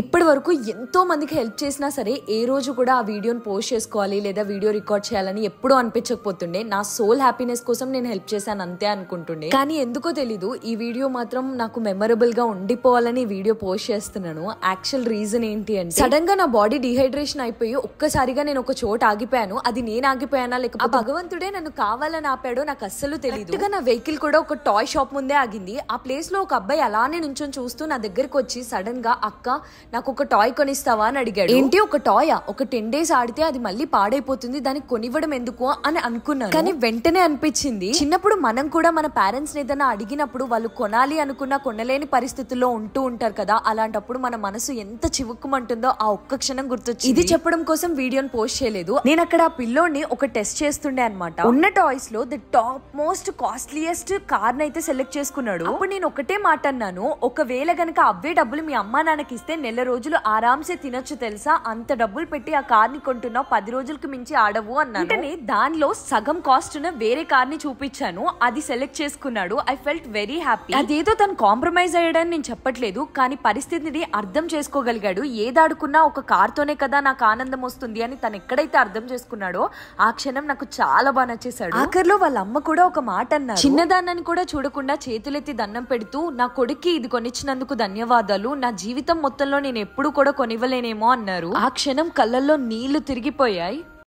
ఇప్పటి వరకు ఎంతో మందికి హెల్ప్ చేసినా సరే ఏ రోజు కూడా ఆ వీడియోని పోస్ట్ చేసుకోవాలి లేదా వీడియో రికార్డ్ చేయాలని ఎప్పుడూ అనిపించకపోతుండే. నా సోల్ హ్యాపీనెస్ కోసం నేను హెల్ప్ చేశాను అంతే అనుకుంటుండే. కానీ ఎందుకో తెలీదు ఈ వీడియో మాత్రం నాకు మెమరబుల్ గా ఉండిపోవాలని వీడియో పోస్ట్ చేస్తున్నాను. యాక్చువల్ రీజన్ ఏంటి అంటే సడన్ గా నా బాడీ డిహైడ్రేషన్ అయిపోయి ఒక్కసారిగా నేను ఒక చోట ఆగిపోయాను. అది నేను ఆగిపోయానా లేకపోతే భగవంతుడే నన్ను కావాలని ఆపాడో నాకు అస్సలు తెలియదు. నా వెహికల్ కూడా ఒక టాయ్ షాప్ ముందే ఆగింది. ఆ ప్లేస్ లో ఒక అబ్బాయి అలానే నుంచొని చూస్తూ నా దగ్గరకు వచ్చి సడన్ గా అక్క నాకు ఒక టాయ్ కొనిస్తావా అని అడిగాడు. ఏంటి ఒక టాయా? ఒక 10 days ఆడితే అది మళ్ళీ పాడైపోతుంది, దానికి కొనివ్వడం ఎందుకు అని అనుకున్నాను. కానీ వెంటనే అనిపించింది చిన్నప్పుడు మనం కూడా మన పేరెంట్స్ ని ఏదైనా అడిగినప్పుడు వాళ్ళు కొనాలి అనుకున్నా కొనలేని పరిస్థితుల్లో ఉంటూ ఉంటారు కదా. అలాంటప్పుడు మన మనసు ఎంత చివుక్కుమంటుందో ఆ ఒక్క క్షణం గుర్తొచ్చింది. ఇది చెప్పడం కోసం వీడియోని పోస్ట్ చేయలేదు. నేను అక్కడ ఆ పిల్లోని ఒక టెస్ట్ చేస్తుండే అనమాట. ఉన్న టాయ్స్ లో the top most costliest car అయితే సెలెక్ట్ చేసుకున్నాడు. అప్పుడు నేను ఒకటే మాట అన్నాను, ఒకవేళ గనక అవే డబ్బులు మీ అమ్మా నాన్నకి ఇస్తే నెల రోజులు ఆరాంసే తినొచ్చు తెలుసా, అంత డబ్బులు పెట్టి ఆ కార్ ని కొంటున్నావు, 10 రోజులకి మించి ఆడవు అన్నాను. అంటే దానిలో సగం కాస్ట్ ఉన్న వేరే కార్ ని చూపించాను, అది సెలెక్ట్ చేసుకున్నాడు. I felt very happy. అదేదో తను కాంప్రమైజ్ అయ్యాడని నేను చెప్పట్లేదు, కానీ పరిస్థితిని అర్థం చేసుకోగలిగాడు. ఏదాడుకున్నా ఒక కార్ తోనే కదా నాకు ఆనందం వస్తుంది అని తను ఎక్కడైతే అర్థం చేసుకున్నాడో ఆ క్షణం నాకు చాలా బాగా నచ్చేసాడు. ఆఖరిలో వాళ్ళ అమ్మ కూడా ఒక మాట అన్నారు, చిన్నదాన్నని కూడా చూడకుండా చేతులెత్తి దండం పెడుతూ నా కొడుక్కి ఇది కొనిచ్చినందుకు ధన్యవాదాలు, నా జీవితం మొత్తంలో నేను ఎప్పుడు కూడా కొనివ్వలేనేమో అన్నారు. ఆ క్షణం కళ్ళల్లో నీళ్లు తిరిగిపోయాయి.